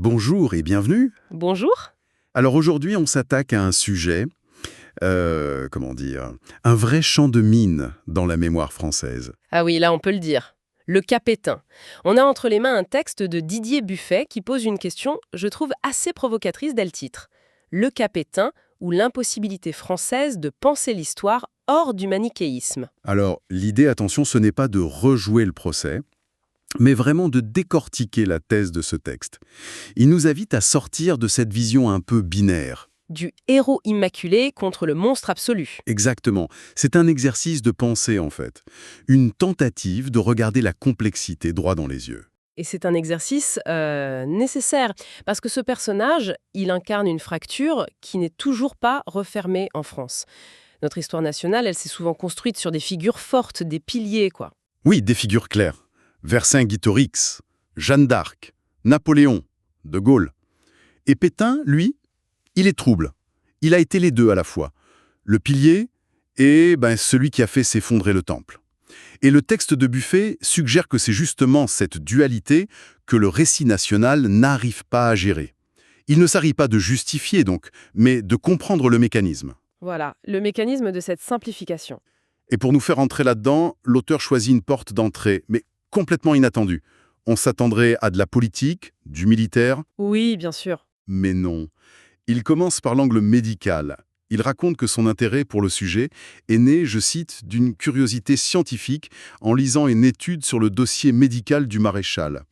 Bonjour et bienvenue. Bonjour. Alors aujourd'hui, on s'attaque à un sujet, comment dire, un vrai champ de mine dans la mémoire française. Ah oui, là on peut le dire. Le cas Pétain. On a entre les mains un texte de Didier Buffet qui pose une question, je trouve, assez provocatrice dès le titre. Le cas Pétain ou l'impossibilité française de penser l'histoire hors du manichéisme. Alors l'idée, attention, ce n'est pas de rejouer le procès, mais vraiment de décortiquer la thèse de ce texte. Il nous invite à sortir de cette vision un peu binaire. Du héros immaculé contre le monstre absolu. Exactement. C'est un exercice de pensée, en fait. Une tentative de regarder la complexité droit dans les yeux. Et c'est un exercice nécessaire, parce que ce personnage, il incarne une fracture qui n'est toujours pas refermée en France. Notre histoire nationale, elle s'est souvent construite sur des figures fortes, des piliers, quoi. Oui, des figures claires. Vercingétorix, Jeanne d'Arc, Napoléon, De Gaulle. Et Pétain, lui, il est trouble. Il a été les deux à la fois. Le pilier et celui qui a fait s'effondrer le temple. Et le texte de Buffet suggère que c'est justement cette dualité que le récit national n'arrive pas à gérer. Il ne s'agit pas de justifier donc, mais de comprendre le mécanisme. Voilà, le mécanisme de cette simplification. Et pour nous faire entrer là-dedans, l'auteur choisit une porte d'entrée, mais complètement inattendue. On s'attendrait à de la politique, du militaire, Oui, bien sûr. mais non. Il commence par l'angle médical. Il raconte que son intérêt pour le sujet est né, je cite, d'une curiosité scientifique en lisant une étude sur le dossier médical du maréchal.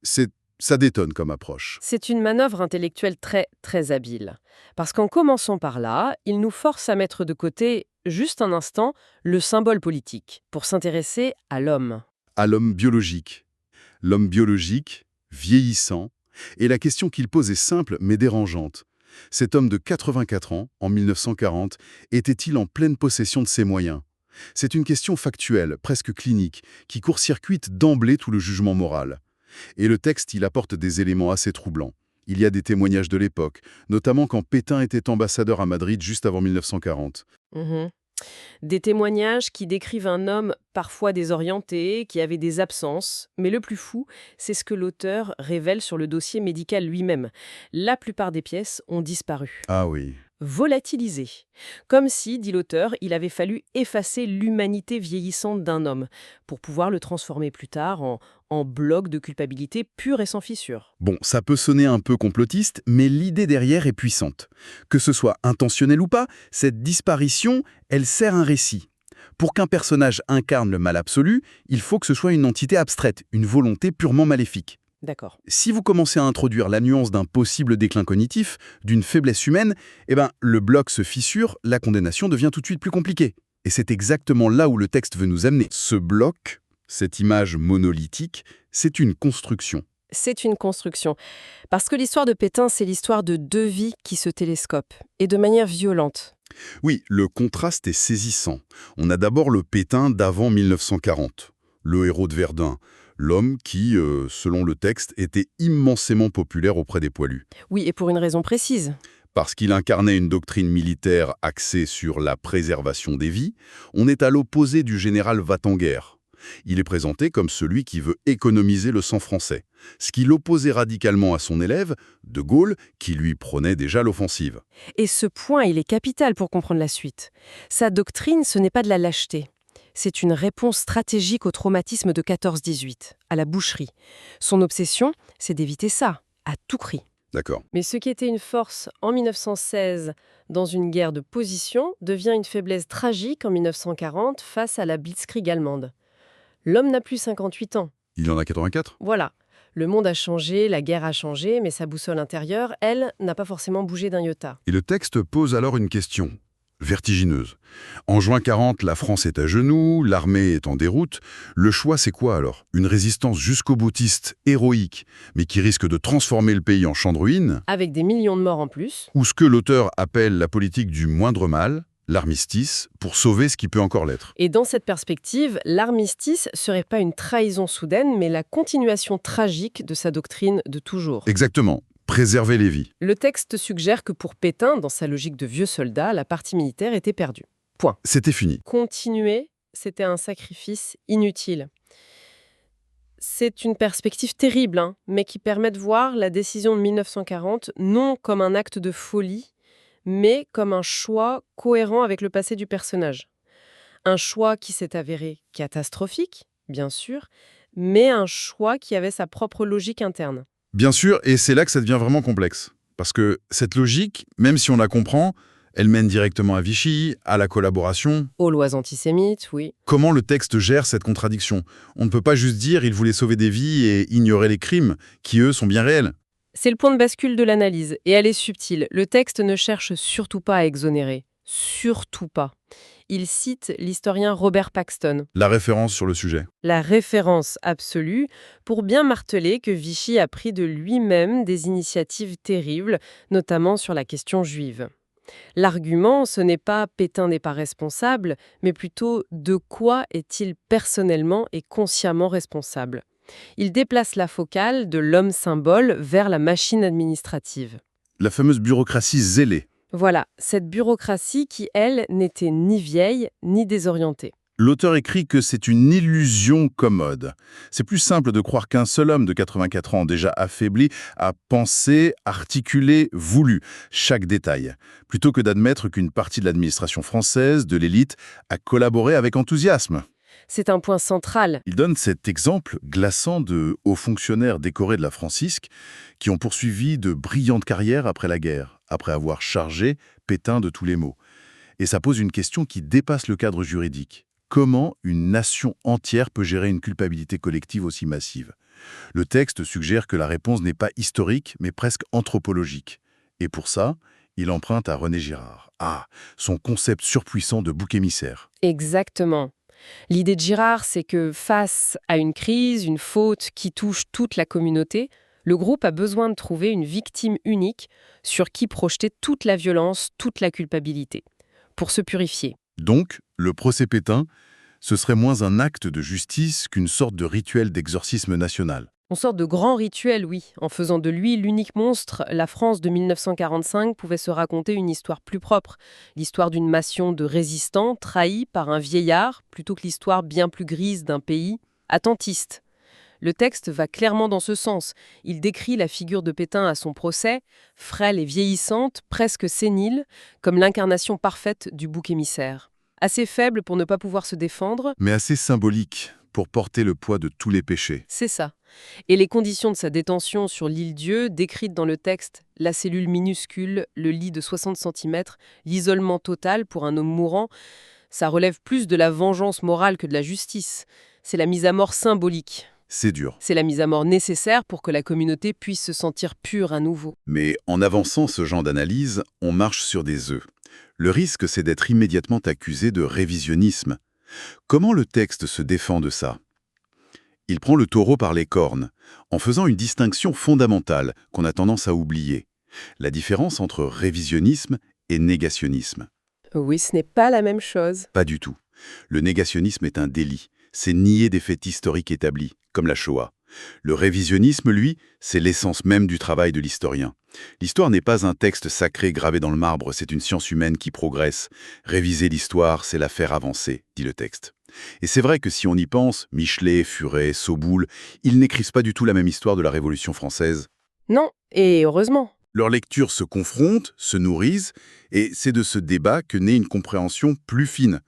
Ça détonne comme approche. C'est une manœuvre intellectuelle très, très habile. Parce qu'en commençant par là, il nous force à mettre de côté, juste un instant, le symbole politique, pour s'intéresser à l'homme. À l'homme biologique. L'homme biologique, vieillissant, et la question qu'il pose est simple mais dérangeante. Cet homme de 84 ans, en 1940, était-il en pleine possession de ses moyens? C'est une question factuelle, presque clinique, qui court-circuite d'emblée tout le jugement moral. Et le texte, il apporte des éléments assez troublants. Il y a des témoignages de l'époque, notamment quand Pétain était ambassadeur à Madrid juste avant 1940. Mhm. Des témoignages qui décrivent un homme parfois désorienté, qui avait des absences, mais le plus fou, c'est ce que l'auteur révèle sur le dossier médical lui-même. La plupart des pièces ont disparu. Ah oui. Volatilisé. Comme si, dit l'auteur, il avait fallu effacer l'humanité vieillissante d'un homme pour pouvoir le transformer plus tard en bloc de culpabilité pure et sans fissure. Bon, ça peut sonner un peu complotiste, mais l'idée derrière est puissante. Que ce soit intentionnel ou pas, cette disparition, elle sert un récit. Pour qu'un personnage incarne le mal absolu, il faut que ce soit une entité abstraite, une volonté purement maléfique. D'accord. Si vous commencez à introduire la nuance d'un possible déclin cognitif, d'une faiblesse humaine, le bloc se fissure, la condamnation devient tout de suite plus compliquée. Et c'est exactement là où le texte veut nous amener. Ce bloc, cette image monolithique, c'est une construction. C'est une construction. Parce que l'histoire de Pétain, c'est l'histoire de deux vies qui se télescopent, et de manière violente. Oui, le contraste est saisissant. On a d'abord le Pétain d'avant 1940, le héros de Verdun, l'homme qui, selon le texte, était immensément populaire auprès des poilus. Oui, et pour une raison précise. Parce qu'il incarnait une doctrine militaire axée sur la préservation des vies, on est à l'opposé du général va-t-en-guerre. Il est présenté comme celui qui veut économiser le sang français, ce qui l'opposait radicalement à son élève, De Gaulle, qui lui prônait déjà l'offensive. Et ce point, il est capital pour comprendre la suite. Sa doctrine, ce n'est pas de la lâcheté. C'est une réponse stratégique au traumatisme de 14-18, à la boucherie. Son obsession, c'est d'éviter ça, à tout prix. D'accord. Mais ce qui était une force en 1916 dans une guerre de position devient une faiblesse tragique en 1940 face à la Blitzkrieg allemande. L'homme n'a plus 58 ans. Il en a 84 ? Voilà. Le monde a changé, la guerre a changé, mais sa boussole intérieure, elle, n'a pas forcément bougé d'un iota. Et le texte pose alors une question vertigineuse. En juin 40, la France est à genoux, l'armée est en déroute. Le choix, c'est quoi alors? Une résistance jusqu'au boutiste, héroïque, mais qui risque de transformer le pays en champ de ruines? Avec des millions de morts en plus. Ou ce que l'auteur appelle la politique du moindre mal, l'armistice, pour sauver ce qui peut encore l'être? Et dans cette perspective, l'armistice serait pas une trahison soudaine, mais la continuation tragique de sa doctrine de toujours. Exactement. Préserver les vies. Le texte suggère que pour Pétain, dans sa logique de vieux soldat, la partie militaire était perdue. Point. C'était fini. Continuer, c'était un sacrifice inutile. C'est une perspective terrible, hein, mais qui permet de voir la décision de 1940 non comme un acte de folie, mais comme un choix cohérent avec le passé du personnage. Un choix qui s'est avéré catastrophique, bien sûr, mais un choix qui avait sa propre logique interne. Bien sûr, et c'est là que ça devient vraiment complexe. Parce que cette logique, même si on la comprend, elle mène directement à Vichy, à la collaboration. Aux lois antisémites, oui. Comment le texte gère cette contradiction? On ne peut pas juste dire il voulait sauver des vies et ignorer les crimes, qui eux sont bien réels. C'est le point de bascule de l'analyse, et elle est subtile. Le texte ne cherche surtout pas à exonérer. Surtout pas. Il cite l'historien Robert Paxton, La référence sur le sujet. la référence absolue, pour bien marteler que Vichy a pris de lui-même des initiatives terribles, notamment sur la question juive. L'argument, ce n'est pas Pétain n'est pas responsable, mais plutôt de quoi est-il personnellement et consciemment responsable. Il déplace la focale de l'homme symbole vers la machine administrative. La fameuse bureaucratie zélée. Voilà, cette bureaucratie qui, elle, n'était ni vieille ni désorientée. L'auteur écrit que c'est une illusion commode. C'est plus simple de croire qu'un seul homme de 84 ans déjà affaibli a pensé, articulé, voulu chaque détail, plutôt que d'admettre qu'une partie de l'administration française, de l'élite, a collaboré avec enthousiasme. C'est un point central. Il donne cet exemple glaçant de hauts fonctionnaires décorés de la Francisque qui ont poursuivi de brillantes carrières après la guerre, après avoir chargé Pétain de tous les maux. Et ça pose une question qui dépasse le cadre juridique. Comment une nation entière peut gérer une culpabilité collective aussi massive? Le texte suggère que la réponse n'est pas historique, mais presque anthropologique. Et pour ça, il emprunte à René Girard. Ah, son concept surpuissant de bouc émissaire. Exactement. L'idée de Girard, c'est que face à une crise, une faute qui touche toute la communauté, le groupe a besoin de trouver une victime unique sur qui projeter toute la violence, toute la culpabilité, pour se purifier. Donc, le procès Pétain, ce serait moins un acte de justice qu'une sorte de rituel d'exorcisme national. On sort de grands rituels, oui. En faisant de lui l'unique monstre, la France de 1945 pouvait se raconter une histoire plus propre. L'histoire d'une nation de résistants trahis par un vieillard, plutôt que l'histoire bien plus grise d'un pays attentiste. Le texte va clairement dans ce sens. Il décrit la figure de Pétain à son procès, frêle et vieillissante, presque sénile, comme l'incarnation parfaite du bouc émissaire. Assez faible pour ne pas pouvoir se défendre, Mais assez symbolique pour porter le poids de tous les péchés. c'est ça. Et les conditions de sa détention sur l'île-Dieu, décrites dans le texte, la cellule minuscule, le lit de 60 cm, l'isolement total pour un homme mourant, ça relève plus de la vengeance morale que de la justice. C'est la mise à mort symbolique. C'est dur. C'est la mise à mort nécessaire pour que la communauté puisse se sentir pure à nouveau. Mais en avançant ce genre d'analyse, on marche sur des œufs. Le risque, c'est d'être immédiatement accusé de révisionnisme. Comment le texte se défend de ça? Il prend le taureau par les cornes, en faisant une distinction fondamentale qu'on a tendance à oublier. La différence entre révisionnisme et négationnisme. Oui, ce n'est pas la même chose. Pas du tout. Le négationnisme est un délit. C'est nier des faits historiques établis, comme la Shoah. Le révisionnisme, lui, c'est l'essence même du travail de l'historien. L'histoire n'est pas un texte sacré gravé dans le marbre, c'est une science humaine qui progresse. Réviser l'histoire, c'est la faire avancer, dit le texte. Et c'est vrai que si on y pense, Michelet, Furet, Soboul, ils n'écrivent pas du tout la même histoire de la Révolution française. Non, et heureusement. Leurs lectures se confrontent, se nourrissent, et c'est de ce débat que naît une compréhension plus fine.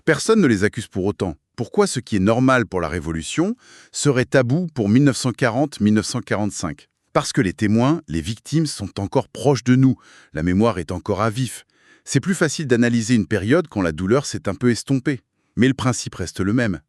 Personne ne les accuse pour autant. Pourquoi ce qui est normal pour la Révolution serait tabou pour 1940-1945 ? Parce que les témoins, les victimes sont encore proches de nous, la mémoire est encore à vif. C'est plus facile d'analyser une période quand la douleur s'est un peu estompée. Mais le principe reste le même.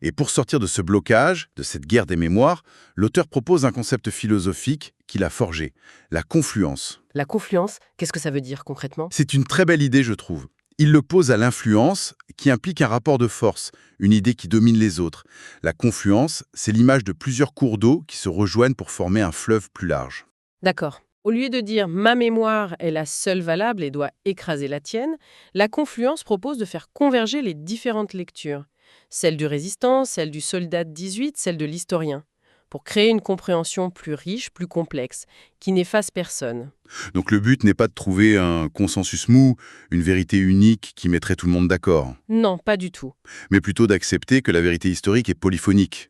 Et pour sortir de ce blocage, de cette guerre des mémoires, l'auteur propose un concept philosophique qu'il a forgé, la confluence. La confluence, qu'est-ce que ça veut dire concrètement? C'est une très belle idée, je trouve. Il le pose à l'influence, qui implique un rapport de force, une idée qui domine les autres. La confluence, c'est l'image de plusieurs cours d'eau qui se rejoignent pour former un fleuve plus large. D'accord. Au lieu de dire ma mémoire est la seule valable et doit écraser la tienne, la confluence propose de faire converger les différentes lectures. Celle du résistant, celle du soldat de 18, celle de l'historien. Pour créer une compréhension plus riche, plus complexe, qui n'efface personne. Donc le but n'est pas de trouver un consensus mou, une vérité unique qui mettrait tout le monde d'accord, Non, pas du tout. mais plutôt d'accepter que la vérité historique est polyphonique.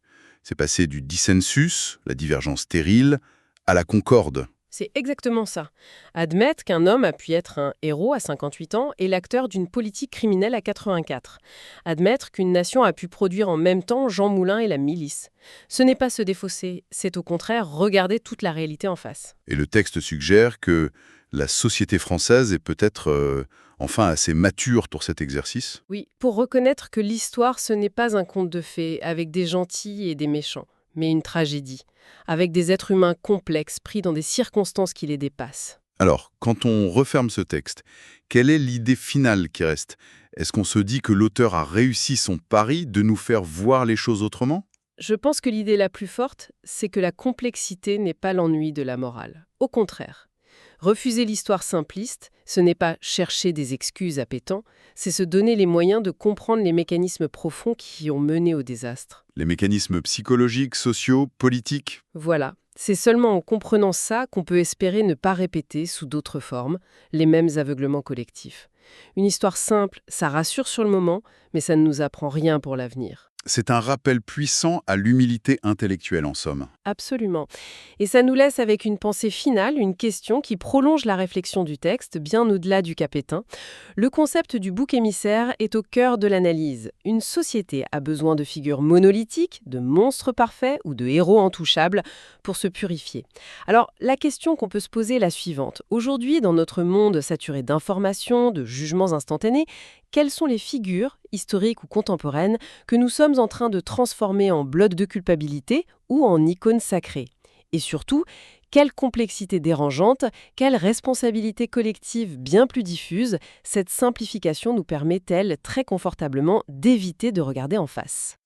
C'est passé du dissensus, la divergence stérile, à la concorde. C'est exactement ça. Admettre qu'un homme a pu être un héros à 58 ans et l'acteur d'une politique criminelle à 84. Admettre qu'une nation a pu produire en même temps Jean Moulin et la milice. Ce n'est pas se défausser, c'est au contraire regarder toute la réalité en face. Et le texte suggère que la société française est peut-être enfin assez mature pour cet exercice. Oui, pour reconnaître que l'histoire, ce n'est pas un conte de fées avec des gentils et des méchants, mais une tragédie, avec des êtres humains complexes pris dans des circonstances qui les dépassent. Alors, quand on referme ce texte, quelle est l'idée finale qui reste? Est-ce qu'on se dit que l'auteur a réussi son pari de nous faire voir les choses autrement? Je pense que l'idée la plus forte, c'est que la complexité n'est pas l'ennui de la morale. Au contraire. Refuser l'histoire simpliste, ce n'est pas chercher des excuses appétant, c'est se donner les moyens de comprendre les mécanismes profonds qui ont mené au désastre. Les mécanismes psychologiques, sociaux, politiques? Voilà, c'est seulement en comprenant ça qu'on peut espérer ne pas répéter, sous d'autres formes, les mêmes aveuglements collectifs. Une histoire simple, ça rassure sur le moment, mais ça ne nous apprend rien pour l'avenir. C'est un rappel puissant à l'humilité intellectuelle, en somme. Absolument. Et ça nous laisse avec une pensée finale, une question qui prolonge la réflexion du texte, bien au-delà du capétin. Le concept du bouc émissaire est au cœur de l'analyse. Une société a besoin de figures monolithiques, de monstres parfaits ou de héros intouchables pour se purifier. Alors, la question qu'on peut se poser est la suivante. Aujourd'hui, dans notre monde saturé d'informations, de jugements instantanés, quelles sont les figures, historiques ou contemporaines, que nous sommes en train de transformer en blocs de culpabilité ou en icônes sacrées? Et surtout, quelle complexité dérangeante, quelle responsabilité collective bien plus diffuse, cette simplification nous permet-elle très confortablement d'éviter de regarder en face?